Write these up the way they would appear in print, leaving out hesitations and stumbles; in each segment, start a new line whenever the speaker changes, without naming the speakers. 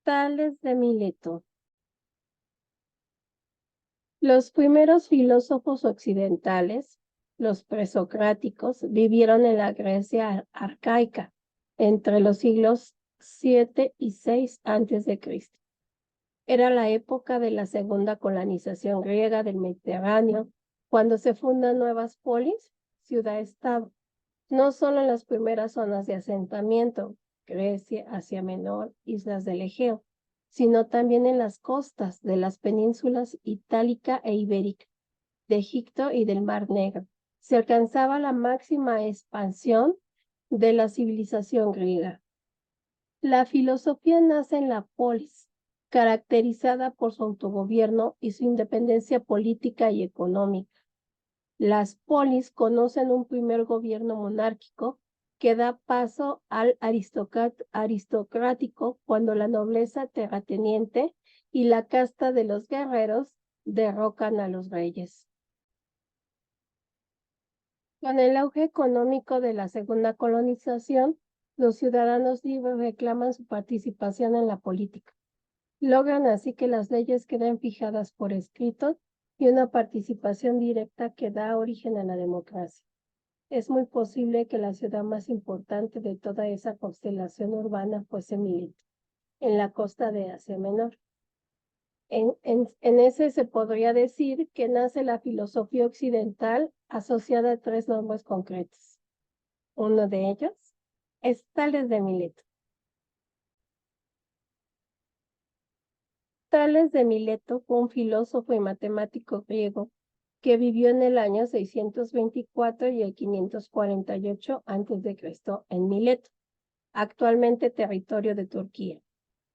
Tales de Mileto. Los primeros filósofos occidentales, los presocráticos, vivieron en la Grecia arcaica entre los siglos 7 y 6 a.C. Era la época de la segunda colonización griega del Mediterráneo, cuando se fundan nuevas polis, ciudad-estado, no solo en las primeras zonas de asentamiento, Grecia, Asia Menor, islas del Egeo, sino también en las costas de las penínsulas itálica e ibérica, de Egipto y del Mar Negro. Se alcanzaba la máxima expansión de la civilización griega. La filosofía nace en la polis, caracterizada por su autogobierno y su independencia política y económica. Las polis conocen un primer gobierno monárquico que da paso al aristocrático cuando la nobleza terrateniente y la casta de los guerreros derrocan a los reyes. Con el auge económico de la segunda colonización, los ciudadanos libres reclaman su participación en la política. Logran así que las leyes queden fijadas por escrito y una participación directa que da origen a la democracia. Es muy posible que la ciudad más importante de toda esa constelación urbana fuese Mileto, en la costa de Asia Menor. En ese se podría decir que nace la filosofía occidental asociada a tres nombres concretos. Uno de ellos es Tales de Mileto. Tales de Mileto fue un filósofo y matemático griego que vivió en el año 624 y el 548 a.C. en Mileto, actualmente territorio de Turquía.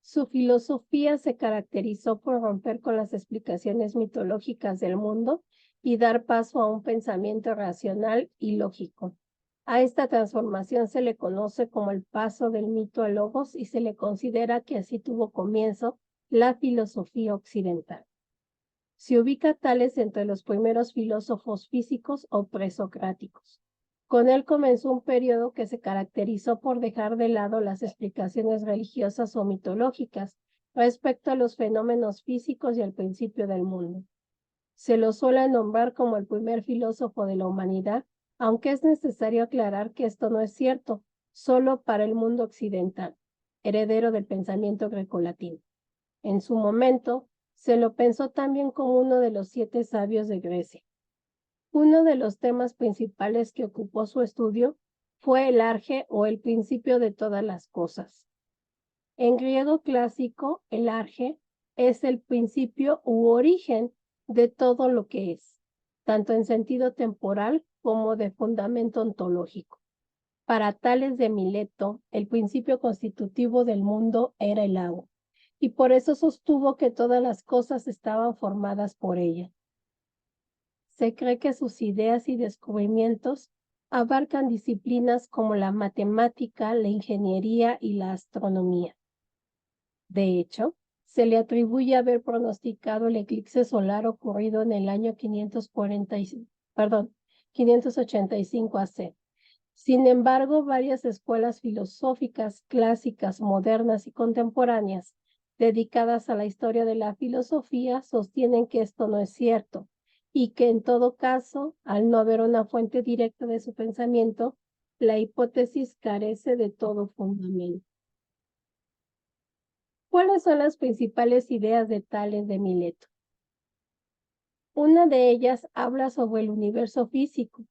Su filosofía se caracterizó por romper con las explicaciones mitológicas del mundo y dar paso a un pensamiento racional y lógico. A esta transformación se le conoce como el paso del mito al logos y se le considera que así tuvo comienzo la filosofía occidental. Se ubica Tales entre los primeros filósofos físicos o presocráticos. Con él comenzó un periodo que se caracterizó por dejar de lado las explicaciones religiosas o mitológicas respecto a los fenómenos físicos y al principio del mundo. Se lo suele nombrar como el primer filósofo de la humanidad, aunque es necesario aclarar que esto no es cierto, solo para el mundo occidental, heredero del pensamiento grecolatino. En su momento, se lo pensó también como uno de los 7 sabios de Grecia. Uno de los temas principales que ocupó su estudio fue el arge o el principio de todas las cosas. En griego clásico, el arge es el principio u origen de todo lo que es, tanto en sentido temporal como de fundamento ontológico. Para Tales de Mileto, el principio constitutivo del mundo era el agua, y por eso sostuvo que todas las cosas estaban formadas por ella. Se cree que sus ideas y descubrimientos abarcan disciplinas como la matemática, la ingeniería y la astronomía. De hecho, se le atribuye haber pronosticado el eclipse solar ocurrido en el año 585 AC. Sin embargo, varias escuelas filosóficas clásicas, modernas y contemporáneas dedicadas a la historia de la filosofía sostienen que esto no es cierto y que en todo caso, al no haber una fuente directa de su pensamiento, la hipótesis carece de todo fundamento. ¿Cuáles son las principales ideas de Tales de Mileto? Una de ellas habla sobre el universo físico,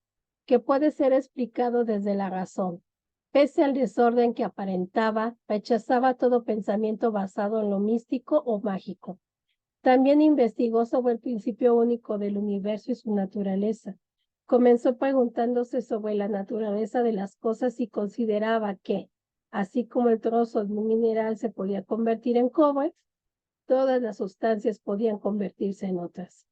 que puede ser explicado desde la razón. Pese al desorden que aparentaba, rechazaba todo pensamiento basado en lo místico o mágico. También investigó sobre el principio único del universo y su naturaleza. Comenzó preguntándose sobre la naturaleza de las cosas y consideraba que, así como el trozo de un mineral se podía convertir en cobre, todas las sustancias podían convertirse en otras.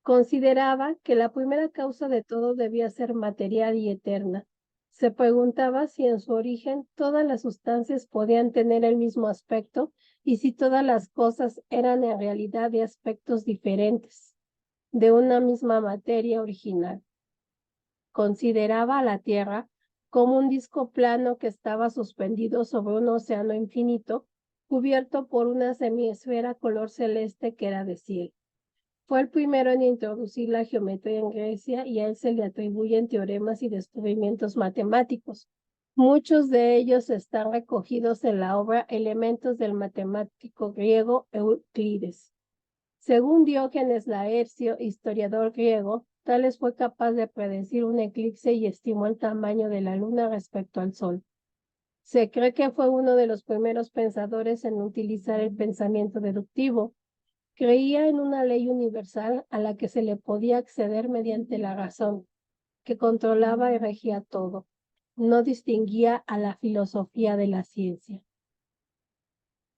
Consideraba que la primera causa de todo debía ser material y eterna. Se preguntaba si en su origen todas las sustancias podían tener el mismo aspecto y si todas las cosas eran en realidad de aspectos diferentes, de una misma materia original. Consideraba a la Tierra como un disco plano que estaba suspendido sobre un océano infinito, cubierto por una semiesfera color celeste que era de cielo. Fue el primero en introducir la geometría en Grecia y a él se le atribuyen teoremas y descubrimientos matemáticos. Muchos de ellos están recogidos en la obra Elementos del matemático griego Euclides. Según Diógenes Laercio, historiador griego, Tales fue capaz de predecir un eclipse y estimó el tamaño de la luna respecto al sol. Se cree que fue uno de los primeros pensadores en utilizar el pensamiento deductivo. Creía en una ley universal a la que se le podía acceder mediante la razón, que controlaba y regía todo. No distinguía a la filosofía de la ciencia.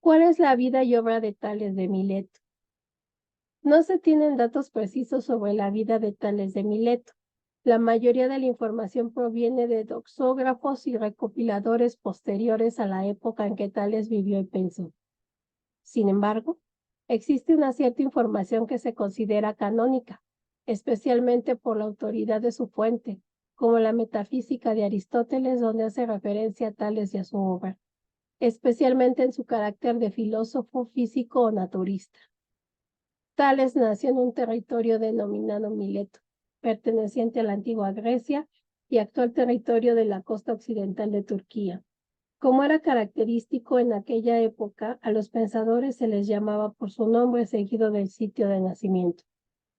¿Cuál es la vida y obra de Tales de Mileto? No se tienen datos precisos sobre la vida de Tales de Mileto. La mayoría de la información proviene de doxógrafos y recopiladores posteriores a la época en que Tales vivió y pensó. Sin embargo, existe una cierta información que se considera canónica, especialmente por la autoridad de su fuente, como la Metafísica de Aristóteles, donde hace referencia a Tales y a su obra, especialmente en su carácter de filósofo, físico o naturista. Tales nació en un territorio denominado Mileto, perteneciente a la antigua Grecia y actual territorio de la costa occidental de Turquía. Como era característico en aquella época, a los pensadores se les llamaba por su nombre seguido del sitio de nacimiento,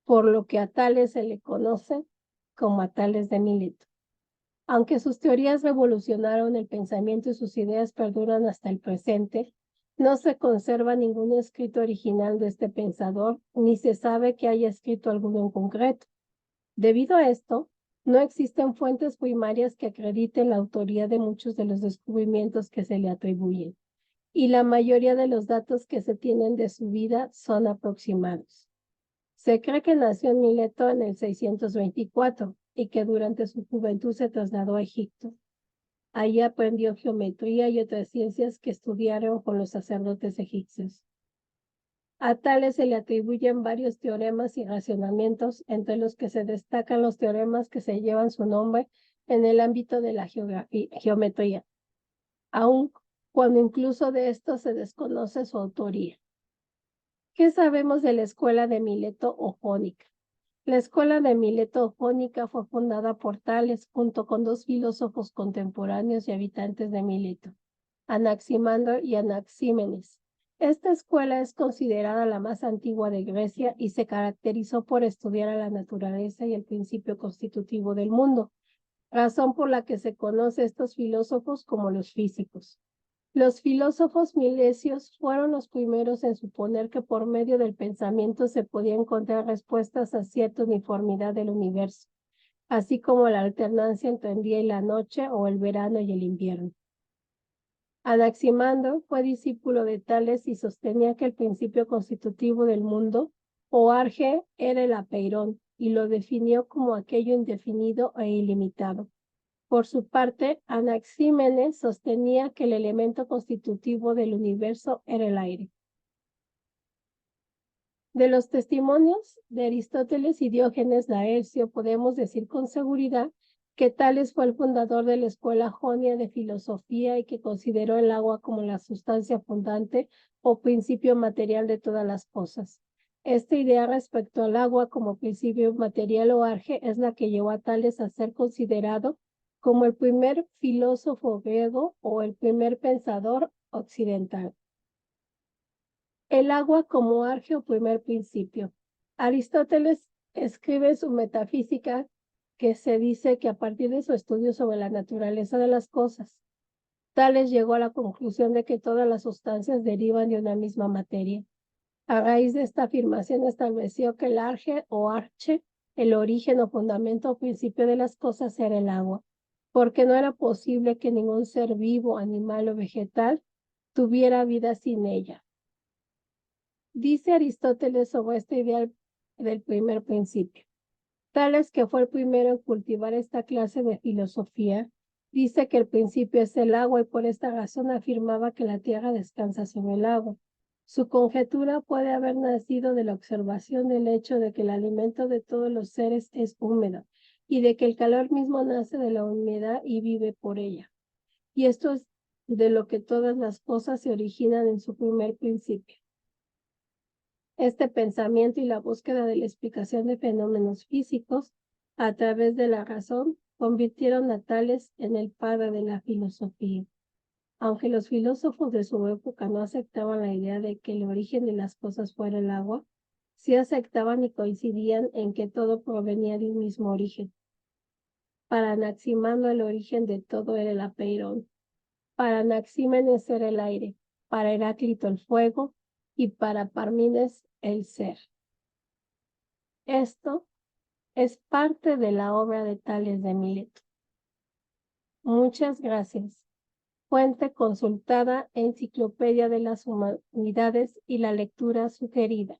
por lo que a Tales se le conoce como a Tales de Mileto. Aunque sus teorías revolucionaron el pensamiento y sus ideas perduran hasta el presente, no se conserva ningún escrito original de este pensador, ni se sabe que haya escrito alguno en concreto. Debido a esto, no existen fuentes primarias que acrediten la autoría de muchos de los descubrimientos que se le atribuyen, y la mayoría de los datos que se tienen de su vida son aproximados. Se cree que nació en Mileto en el 624 y que durante su juventud se trasladó a Egipto. Allí aprendió geometría y otras ciencias que estudiaron con los sacerdotes egipcios. A Tales se le atribuyen varios teoremas y racionamientos, entre los que se destacan los teoremas que se llevan su nombre en el ámbito de la geometría, aun cuando incluso de estos se desconoce su autoría. ¿Qué sabemos de la escuela de Mileto o Jónica? La escuela de Mileto o Jónica fue fundada por Tales junto con dos filósofos contemporáneos y habitantes de Mileto, Anaximandro y Anaxímenes. Esta escuela es considerada la más antigua de Grecia y se caracterizó por estudiar a la naturaleza y el principio constitutivo del mundo, razón por la que se conoce a estos filósofos como los físicos. Los filósofos milesios fueron los primeros en suponer que por medio del pensamiento se podía encontrar respuestas a cierta uniformidad del universo, así como la alternancia entre el día y la noche o el verano y el invierno. Anaximandro fue discípulo de Tales y sostenía que el principio constitutivo del mundo, o arge, era el apeirón, y lo definió como aquello indefinido e ilimitado. Por su parte, Anaxímenes sostenía que el elemento constitutivo del universo era el aire. De los testimonios de Aristóteles y Diógenes Laercio podemos decir con seguridad que Tales fue el fundador de la escuela jonia de filosofía y que consideró el agua como la sustancia fundante o principio material de todas las cosas. Esta idea respecto al agua como principio material o arge es la que llevó a Tales a ser considerado como el primer filósofo griego o el primer pensador occidental. El agua como arge o primer principio. Aristóteles escribe en su Metafísica que se dice que a partir de su estudio sobre la naturaleza de las cosas, Tales llegó a la conclusión de que todas las sustancias derivan de una misma materia. A raíz de esta afirmación estableció que el arge o arche, el origen o fundamento o principio de las cosas, era el agua, porque no era posible que ningún ser vivo, animal o vegetal tuviera vida sin ella. Dice Aristóteles sobre esta idea del primer principio. Tales, que fue el primero en cultivar esta clase de filosofía, dice que el principio es el agua y por esta razón afirmaba que la tierra descansa sobre el agua. Su conjetura puede haber nacido de la observación del hecho de que el alimento de todos los seres es húmedo y de que el calor mismo nace de la humedad y vive por ella. Y esto es de lo que todas las cosas se originan en su primer principio. Este pensamiento y la búsqueda de la explicación de fenómenos físicos a través de la razón convirtieron a Tales en el padre de la filosofía. Aunque los filósofos de su época no aceptaban la idea de que el origen de las cosas fuera el agua, sí aceptaban y coincidían en que todo provenía de un mismo origen. Para Anaximandro el origen de todo era el apeirón. Para Anaxímenes era el aire, para Heráclito el fuego y para Parménides el ser. Esto es parte de la obra de Tales de Mileto. Muchas gracias. Fuente consultada: Enciclopedia de las Humanidades y la lectura sugerida.